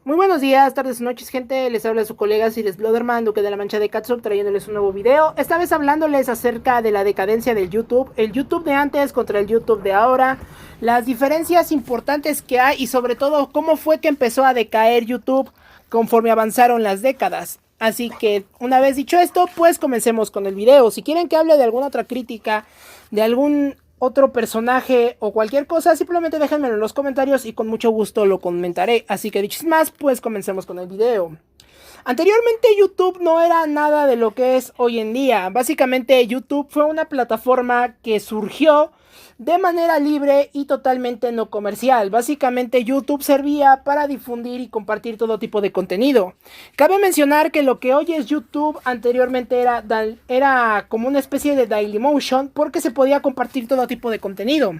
Muy buenos días, tardes o noches, gente. Les habla su colega Cires Bloderman, Duque de la Mancha de Catsup, trayéndoles un nuevo video. Esta vez hablándoles acerca de la decadencia del YouTube, el YouTube de antes contra el YouTube de ahora, las diferencias importantes que hay y sobre todo cómo fue que empezó a decaer YouTube conforme avanzaron las décadas. Así que una vez dicho esto, pues comencemos con el video. Si quieren que hable de alguna otra crítica, de algún otro personaje o cualquier cosa, simplemente déjenmelo en los comentarios y con mucho gusto lo comentaré. Así que dicho más, pues comencemos con el video. Anteriormente YouTube no era nada de lo que es hoy en día. Básicamente YouTube fue una plataforma que surgió de manera libre y totalmente no comercial. Básicamente YouTube servía para difundir y compartir todo tipo de contenido. Cabe mencionar que lo que hoy es YouTube anteriormente era como una especie de Dailymotion porque se podía compartir todo tipo de contenido.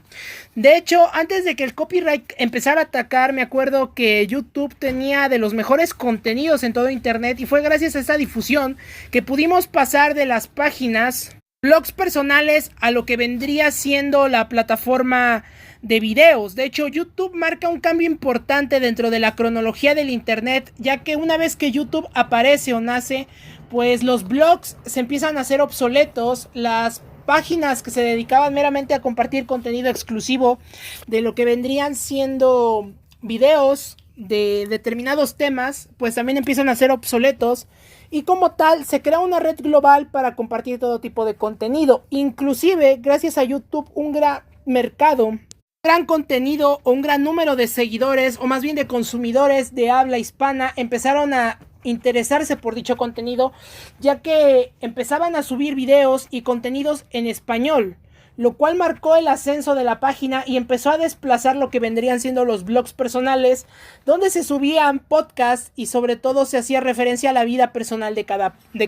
De hecho, antes de que el copyright empezara a atacar, me acuerdo que YouTube tenía de los mejores contenidos en todo internet y fue gracias a esta difusión que pudimos pasar de las páginas blogs personales a lo que vendría siendo la plataforma de videos. De hecho, YouTube marca un cambio importante dentro de la cronología del internet, ya que una vez que YouTube aparece o nace, pues los blogs se empiezan a hacer obsoletos. Las páginas que se dedicaban meramente a compartir contenido exclusivo de lo que vendrían siendo videos de determinados temas, pues también empiezan a ser obsoletos. Y como tal, se crea una red global para compartir todo tipo de contenido. Inclusive, gracias a YouTube, un gran mercado, un gran contenido o un gran número de seguidores, o más bien de consumidores de habla hispana, empezaron a interesarse por dicho contenido, ya que empezaban a subir videos y contenidos en español, lo cual marcó el ascenso de la página y empezó a desplazar lo que vendrían siendo los blogs personales, donde se subían podcasts y sobre todo se hacía referencia a la vida personal de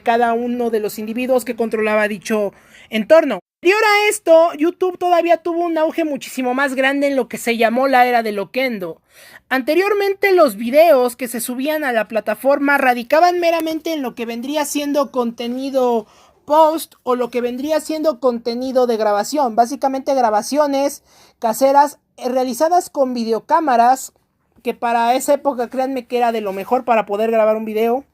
cada uno de los individuos que controlaba dicho entorno. Anterior a esto, YouTube todavía tuvo un auge muchísimo más grande en lo que se llamó la era de Loquendo. Anteriormente, los videos que se subían a la plataforma radicaban meramente en lo que vendría siendo contenido post o lo que vendría siendo contenido de grabación, básicamente grabaciones caseras realizadas con videocámaras, que para esa época créanme que era de lo mejor para poder grabar un video.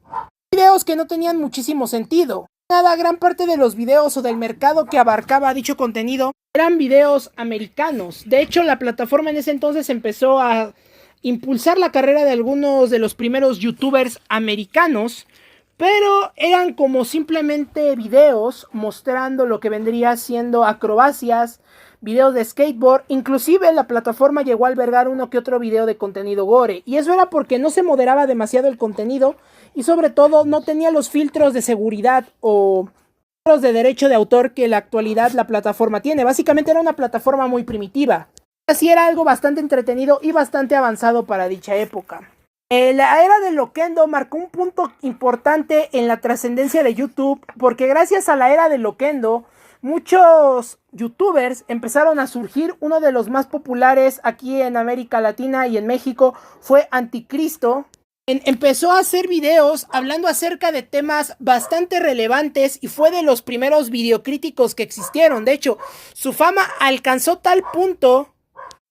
Videos que no tenían muchísimo sentido. Gran parte de los videos o del mercado que abarcaba dicho contenido eran videos americanos. De hecho, la plataforma en ese entonces empezó a impulsar la carrera de algunos de los primeros youtubers americanos, pero eran como simplemente videos mostrando lo que vendría siendo acrobacias, videos de skateboard. Inclusive la plataforma llegó a albergar uno que otro video de contenido gore, y eso era porque no se moderaba demasiado el contenido y sobre todo no tenía los filtros de seguridad o filtros de derecho de autor que en la actualidad la plataforma tiene. Básicamente era una plataforma muy primitiva. Así era algo bastante entretenido y bastante avanzado para dicha época. La era de Loquendo marcó un punto importante en la trascendencia de YouTube, porque gracias a la era de Loquendo muchos youtubers empezaron a surgir. Uno de los más populares aquí en América Latina y en México fue Anticristo. Empezó a hacer videos hablando acerca de temas bastante relevantes y fue de los primeros videocríticos que existieron. De hecho, su fama alcanzó tal punto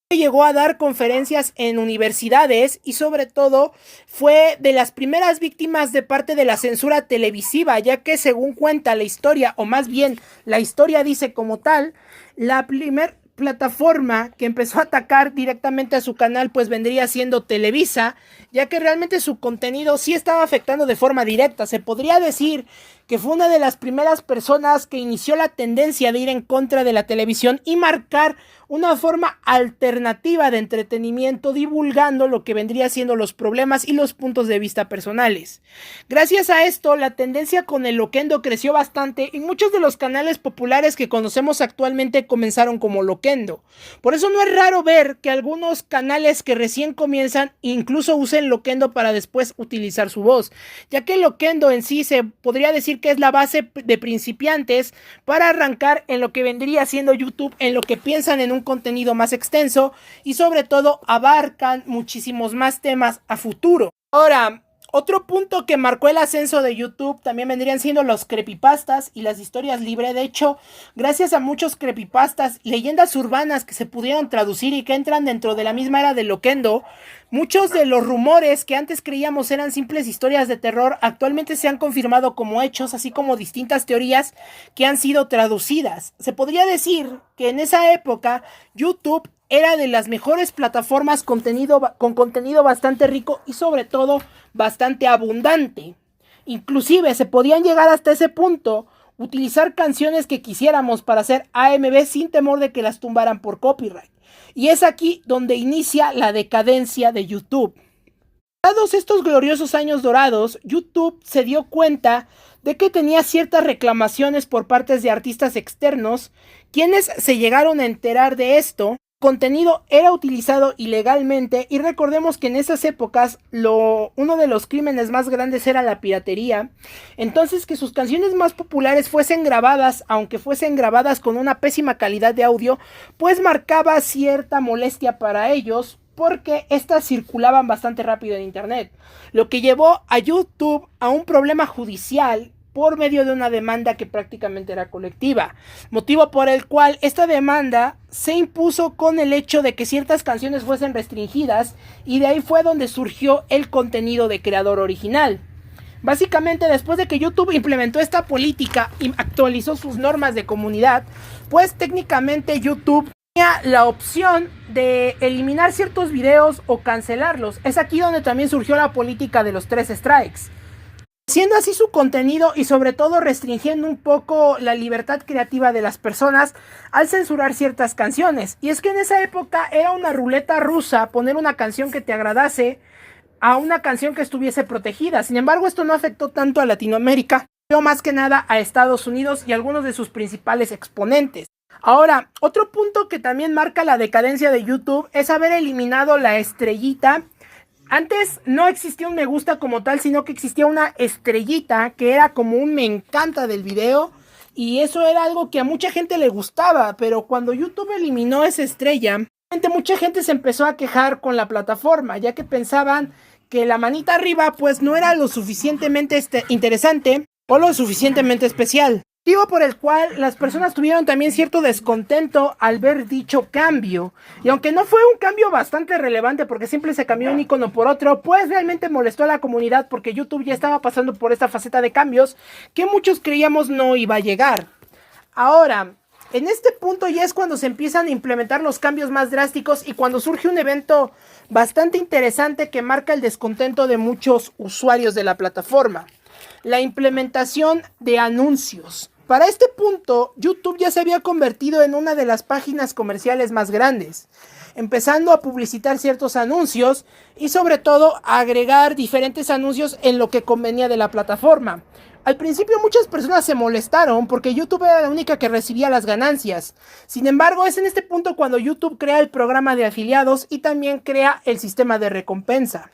que llegó a dar conferencias en universidades y sobre todo fue de las primeras víctimas de parte de la censura televisiva, ya que según cuenta la historia, o más bien la historia dice como tal, la primer plataforma que empezó a atacar directamente a su canal pues vendría siendo Televisa, ya que realmente su contenido sí estaba afectando de forma directa. Se podría decir que fue una de las primeras personas que inició la tendencia de ir en contra de la televisión y marcar una forma alternativa de entretenimiento, divulgando lo que vendría siendo los problemas y los puntos de vista personales. Gracias a esto, la tendencia con el Loquendo creció bastante y muchos de los canales populares que conocemos actualmente comenzaron como Loquendo. Por eso no es raro ver que algunos canales que recién comienzan incluso usen Loquendo para después utilizar su voz, ya que Loquendo en sí se podría decir que es la base de principiantes para arrancar en lo que vendría siendo YouTube, en lo que piensan en un contenido más extenso y sobre todo abarcan muchísimos más temas a futuro. Ahora, Otro punto que marcó el ascenso de YouTube también vendrían siendo los creepypastas y las historias libres. De hecho, gracias a muchos creepypastas, leyendas urbanas que se pudieron traducir y que entran dentro de la misma era del Loquendo, muchos de los rumores que antes creíamos eran simples historias de terror actualmente se han confirmado como hechos, así como distintas teorías que han sido traducidas. Se podría decir que en esa época YouTube era de las mejores plataformas con contenido bastante rico y sobre todo bastante abundante. Inclusive se podían llegar hasta ese punto, utilizar canciones que quisiéramos para hacer AMV sin temor de que las tumbaran por copyright. Y es aquí donde inicia la decadencia de YouTube. Dados estos gloriosos años dorados, YouTube se dio cuenta de que tenía ciertas reclamaciones por parte de artistas externos, quienes se llegaron a enterar de esto. Contenido era utilizado ilegalmente y recordemos que en esas épocas uno de los crímenes más grandes era la piratería. Entonces que sus canciones más populares fuesen grabadas, aunque fuesen grabadas con una pésima calidad de audio, pues marcaba cierta molestia para ellos porque estas circulaban bastante rápido en internet, lo que llevó a YouTube a un problema judicial por medio de una demanda que prácticamente era colectiva, motivo por el cual esta demanda se impuso con el hecho de que ciertas canciones fuesen restringidas y de ahí fue donde surgió el contenido de creador original. Básicamente después de que YouTube implementó esta política y actualizó sus normas de comunidad, pues técnicamente YouTube tenía la opción de eliminar ciertos videos o cancelarlos. Es aquí donde también surgió la política de los 3 strikes. Siendo así su contenido y sobre todo restringiendo un poco la libertad creativa de las personas al censurar ciertas canciones. Y es que en esa época era una ruleta rusa poner una canción que te agradase a una canción que estuviese protegida. Sin embargo, esto no afectó tanto a Latinoamérica, pero más que nada a Estados Unidos y algunos de sus principales exponentes. Ahora, otro punto que también marca la decadencia de YouTube es haber eliminado la estrellita. Antes no existía un me gusta como tal, sino que existía una estrellita que era como un me encanta del video. Y eso era algo que a mucha gente le gustaba, pero cuando YouTube eliminó esa estrella, mucha gente se empezó a quejar con la plataforma, ya que pensaban que la manita arriba pues no era lo suficientemente interesante o lo suficientemente especial. Motivo por el cual las personas tuvieron también cierto descontento al ver dicho cambio. Y aunque no fue un cambio bastante relevante porque siempre se cambió un icono por otro, pues realmente molestó a la comunidad porque YouTube ya estaba pasando por esta faceta de cambios que muchos creíamos no iba a llegar. Ahora, en este punto ya es cuando se empiezan a implementar los cambios más drásticos y cuando surge un evento bastante interesante que marca el descontento de muchos usuarios de la plataforma. La implementación de anuncios. Para este punto, YouTube ya se había convertido en una de las páginas comerciales más grandes, empezando a publicitar ciertos anuncios y sobre todo a agregar diferentes anuncios en lo que convenía de la plataforma. Al principio muchas personas se molestaron porque YouTube era la única que recibía las ganancias. Sin embargo, es en este punto cuando YouTube crea el programa de afiliados y también crea el sistema de recompensa.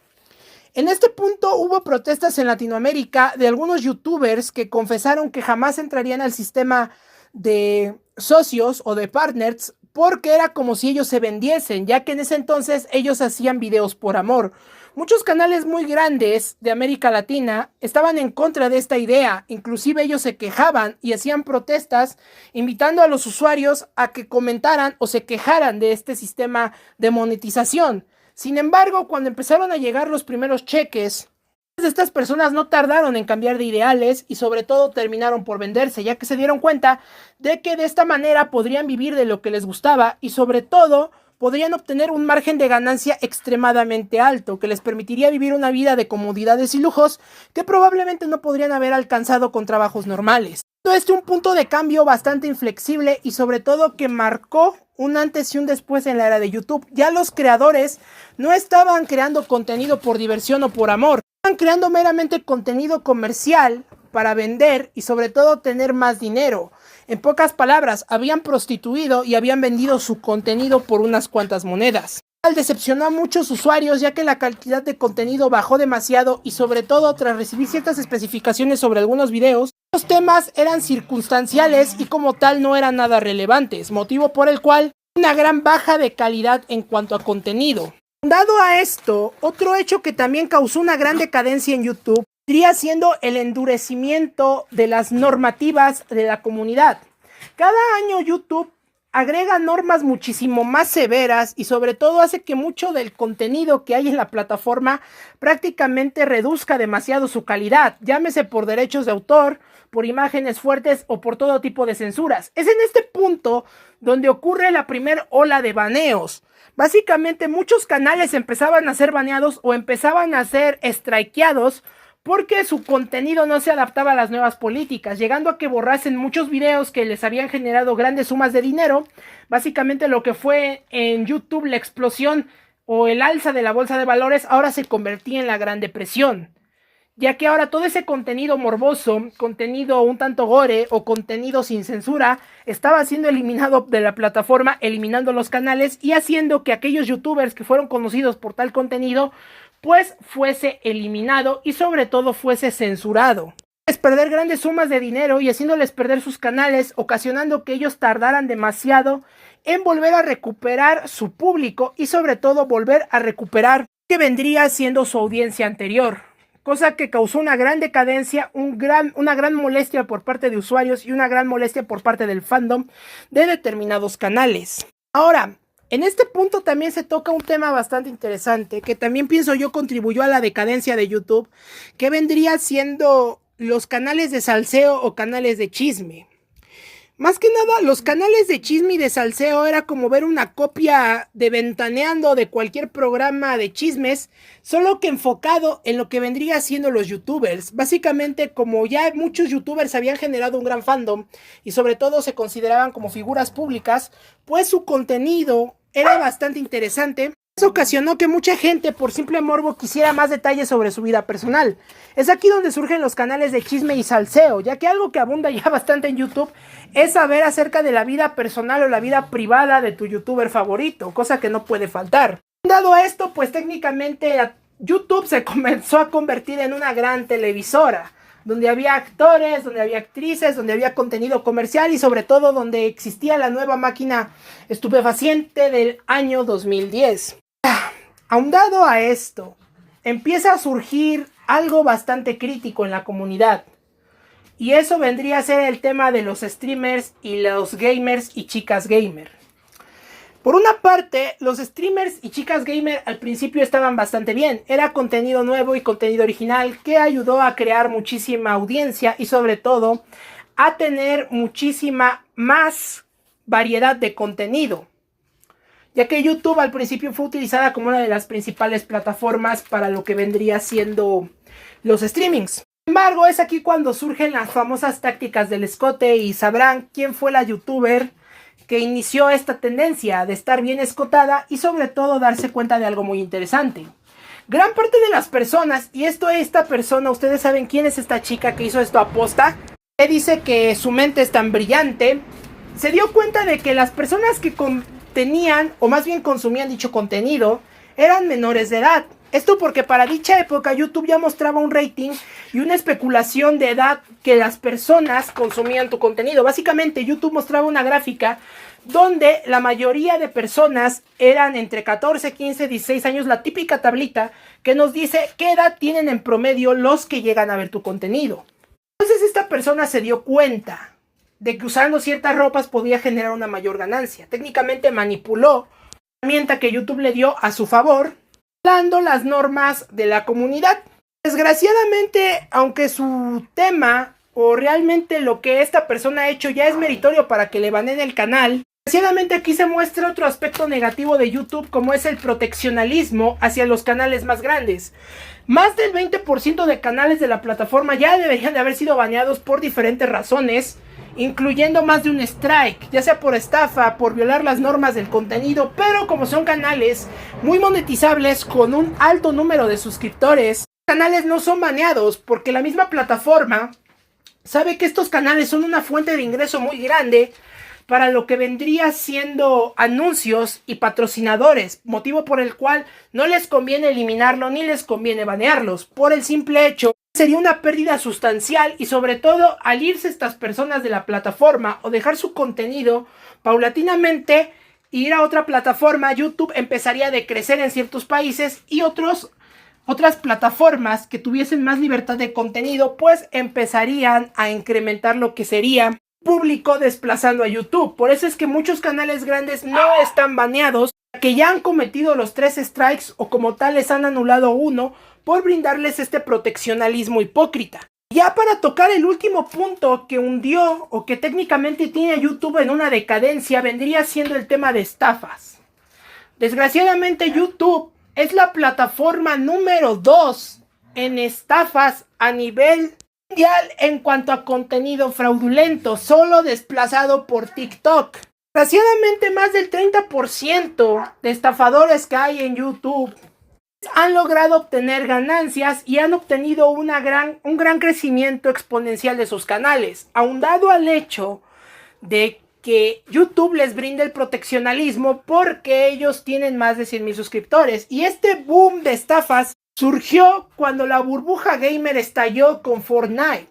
En este punto hubo protestas en Latinoamérica de algunos youtubers que confesaron que jamás entrarían al sistema de socios o de partners porque era como si ellos se vendiesen, ya que en ese entonces ellos hacían videos por amor. Muchos canales muy grandes de América Latina estaban en contra de esta idea, inclusive ellos se quejaban y hacían protestas invitando a los usuarios a que comentaran o se quejaran de este sistema de monetización. Sin embargo, cuando empezaron a llegar los primeros cheques, estas personas no tardaron en cambiar de ideales y sobre todo terminaron por venderse, ya que se dieron cuenta de que de esta manera podrían vivir de lo que les gustaba y sobre todo podrían obtener un margen de ganancia extremadamente alto que les permitiría vivir una vida de comodidades y lujos que probablemente no podrían haber alcanzado con trabajos normales. Todo esto es un punto de cambio bastante inflexible y sobre todo que marcó un antes y un después en la era de YouTube. Ya los creadores no estaban creando contenido por diversión o por amor, estaban creando meramente contenido comercial para vender y sobre todo tener más dinero. En pocas palabras, habían prostituido y habían vendido su contenido por unas cuantas monedas. Decepcionó a muchos usuarios ya que la calidad de contenido bajó demasiado y sobre todo tras recibir ciertas especificaciones sobre algunos videos, los temas eran circunstanciales y como tal no eran nada relevantes, motivo por el cual una gran baja de calidad en cuanto a contenido. Dado a esto, otro hecho que también causó una gran decadencia en YouTube iría siendo el endurecimiento de las normativas de la comunidad. Cada año YouTube agrega normas muchísimo más severas y sobre todo hace que mucho del contenido que hay en la plataforma prácticamente reduzca demasiado su calidad, llámese por derechos de autor, por imágenes fuertes o por todo tipo de censuras. Es en este punto donde ocurre la primera ola de baneos. Básicamente muchos canales empezaban a ser baneados o empezaban a ser strikeados porque su contenido no se adaptaba a las nuevas políticas, llegando a que borrasen muchos videos que les habían generado grandes sumas de dinero. Básicamente lo que fue en YouTube la explosión o el alza de la bolsa de valores ahora se convertía en la Gran Depresión, ya que ahora todo ese contenido morboso, contenido un tanto gore o contenido sin censura estaba siendo eliminado de la plataforma, eliminando los canales y haciendo que aquellos youtubers que fueron conocidos por tal contenido pues fuese eliminado y sobre todo fuese censurado. Es perder grandes sumas de dinero y haciéndoles perder sus canales, ocasionando que ellos tardaran demasiado en volver a recuperar su público y sobre todo volver a recuperar que vendría siendo su audiencia anterior. Cosa que causó una gran decadencia, una gran molestia por parte de usuarios y una gran molestia por parte del fandom de determinados canales. Ahora, en este punto también se toca un tema bastante interesante que también pienso yo contribuyó a la decadencia de YouTube, que vendría siendo los canales de salseo o canales de chisme. Más que nada, los canales de chisme y de salseo era como ver una copia de Ventaneando de cualquier programa de chismes, solo que enfocado en lo que vendría siendo los youtubers. Básicamente, como ya muchos youtubers habían generado un gran fandom y sobre todo se consideraban como figuras públicas, pues su contenido era bastante interesante. Eso ocasionó que mucha gente por simple morbo quisiera más detalles sobre su vida personal. Es aquí donde surgen los canales de chisme y salseo, ya que algo que abunda ya bastante en YouTube es saber acerca de la vida personal o la vida privada de tu youtuber favorito, cosa que no puede faltar. Dado esto, pues técnicamente YouTube se comenzó a convertir en una gran televisora, donde había actores, donde había actrices, donde había contenido comercial y sobre todo donde existía la nueva máquina estupefaciente del año 2010. Ahondado a esto, empieza a surgir algo bastante crítico en la comunidad. Y eso vendría a ser el tema de los streamers y los gamers y chicas gamer. Por una parte, los streamers y chicas gamer al principio estaban bastante bien. Era contenido nuevo y contenido original que ayudó a crear muchísima audiencia y sobre todo a tener muchísima más variedad de contenido. Ya que YouTube al principio fue utilizada como una de las principales plataformas para lo que vendría siendo los streamings. Sin embargo, es aquí cuando surgen las famosas tácticas del escote y sabrán quién fue la youtuber que inició esta tendencia de estar bien escotada y sobre todo darse cuenta de algo muy interesante. Gran parte de las personas, y esta persona, ustedes saben quién es esta chica que hizo esto aposta, que dice que su mente es tan brillante, se dio cuenta de que las personas que tenían, o más bien consumían dicho contenido, eran menores de edad. Esto porque para dicha época YouTube ya mostraba un rating y una especulación de edad que las personas consumían tu contenido. Básicamente YouTube mostraba una gráfica donde la mayoría de personas eran entre 14, 15, 16 años, la típica tablita que nos dice qué edad tienen en promedio los que llegan a ver tu contenido. Entonces esta persona se dio cuenta de que usando ciertas ropas podía generar una mayor ganancia. Técnicamente manipuló la herramienta que YouTube le dio a su favor, violando las normas de la comunidad. Desgraciadamente, aunque su tema o realmente lo que esta persona ha hecho ya es meritorio para que le baneen el canal, desgraciadamente aquí se muestra otro aspecto negativo de YouTube, como es el proteccionalismo hacia los canales más grandes. Más del 20% de canales de la plataforma ya deberían de haber sido baneados por diferentes razones, incluyendo más de un strike, ya sea por estafa, por violar las normas del contenido, pero como son canales muy monetizables con un alto número de suscriptores, canales no son baneados porque la misma plataforma sabe que estos canales son una fuente de ingreso muy grande para lo que vendría siendo anuncios y patrocinadores, motivo por el cual no les conviene eliminarlo ni les conviene banearlos, por el simple hecho sería una pérdida sustancial y sobre todo al irse estas personas de la plataforma o dejar su contenido paulatinamente y ir a otra plataforma, YouTube empezaría a decrecer en ciertos países y otras plataformas que tuviesen más libertad de contenido, pues empezarían a incrementar lo que sería público desplazando a YouTube. Por eso es que muchos canales grandes no están baneados, que ya han cometido los 3 strikes o como tal les han anulado uno por brindarles este proteccionalismo hipócrita. Ya para tocar el último punto que hundió o que técnicamente tiene a YouTube en una decadencia, vendría siendo el tema de estafas. Desgraciadamente YouTube es la plataforma número 2 en estafas a nivel mundial en cuanto a contenido fraudulento, solo desplazado por TikTok. Desgraciadamente más del 30% de estafadores que hay en YouTube han logrado obtener ganancias y han obtenido un gran crecimiento exponencial de sus canales, aunado al hecho de que YouTube les brinda el proteccionalismo porque ellos tienen más de 100,000 suscriptores. Y este boom de estafas surgió cuando la burbuja gamer estalló con Fortnite.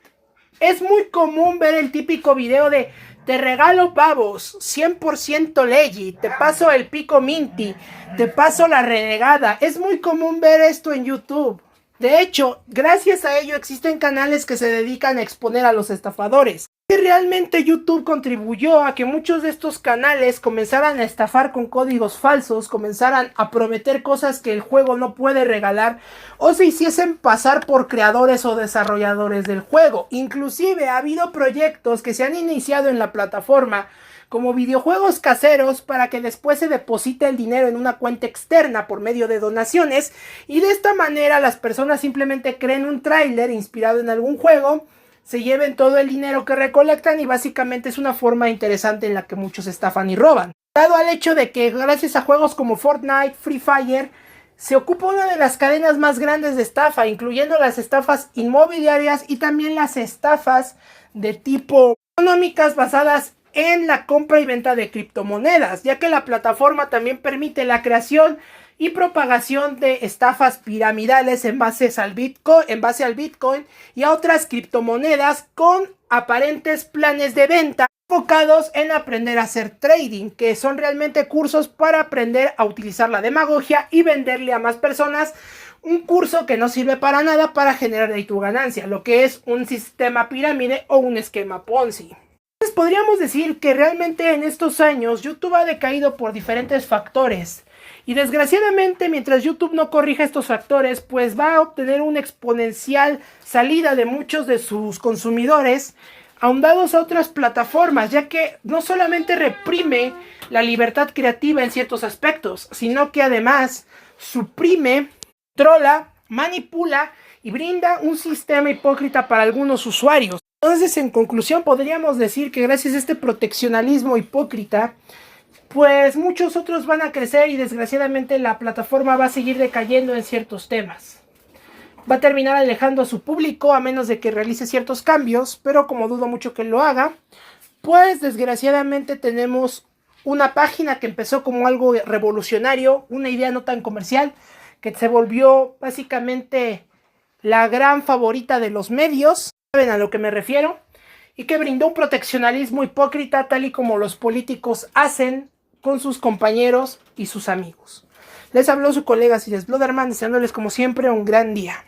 Es muy común ver el típico video de te regalo pavos, 100% legit, te paso el pico minty, te paso la renegada. Es muy común ver esto en YouTube. De hecho, gracias a ello existen canales que se dedican a exponer a los estafadores. Y realmente YouTube contribuyó a que muchos de estos canales comenzaran a estafar con códigos falsos, comenzaran a prometer cosas que el juego no puede regalar o se hiciesen pasar por creadores o desarrolladores del juego. Inclusive ha habido proyectos que se han iniciado en la plataforma como videojuegos caseros para que después se deposite el dinero en una cuenta externa por medio de donaciones y de esta manera las personas simplemente creen un tráiler inspirado en algún juego, se lleven todo el dinero que recolectan y básicamente es una forma interesante en la que muchos estafan y roban. Dado al hecho de que gracias a juegos como Fortnite, Free Fire, se ocupa una de las cadenas más grandes de estafa, incluyendo las estafas inmobiliarias y también las estafas de tipo económicas basadas en la compra y venta de criptomonedas, ya que la plataforma también permite la creación y propagación de estafas piramidales en base al Bitcoin y a otras criptomonedas con aparentes planes de venta enfocados en aprender a hacer trading, que son realmente cursos para aprender a utilizar la demagogia y venderle a más personas un curso que no sirve para nada para generar de tu ganancia, lo que es un sistema pirámide o un esquema Ponzi. Entonces podríamos decir que realmente en estos años YouTube ha decaído por diferentes factores y desgraciadamente mientras YouTube no corrija estos factores pues va a obtener una exponencial salida de muchos de sus consumidores ahondados a otras plataformas, ya que no solamente reprime la libertad creativa en ciertos aspectos, sino que además suprime, controla, manipula y brinda un sistema hipócrita para algunos usuarios. Entonces, en conclusión, podríamos decir que gracias a este proteccionalismo hipócrita, pues muchos otros van a crecer y desgraciadamente la plataforma va a seguir decayendo en ciertos temas. Va a terminar alejando a su público a menos de que realice ciertos cambios, pero como dudo mucho que lo haga, pues desgraciadamente tenemos una página que empezó como algo revolucionario, una idea no tan comercial, que se volvió básicamente la gran favorita de los medios. Saben a lo que me refiero, y que brindó un proteccionalismo hipócrita tal y como los políticos hacen con sus compañeros y sus amigos. Les habló su colega Cires Bloderman, deseándoles como siempre un gran día.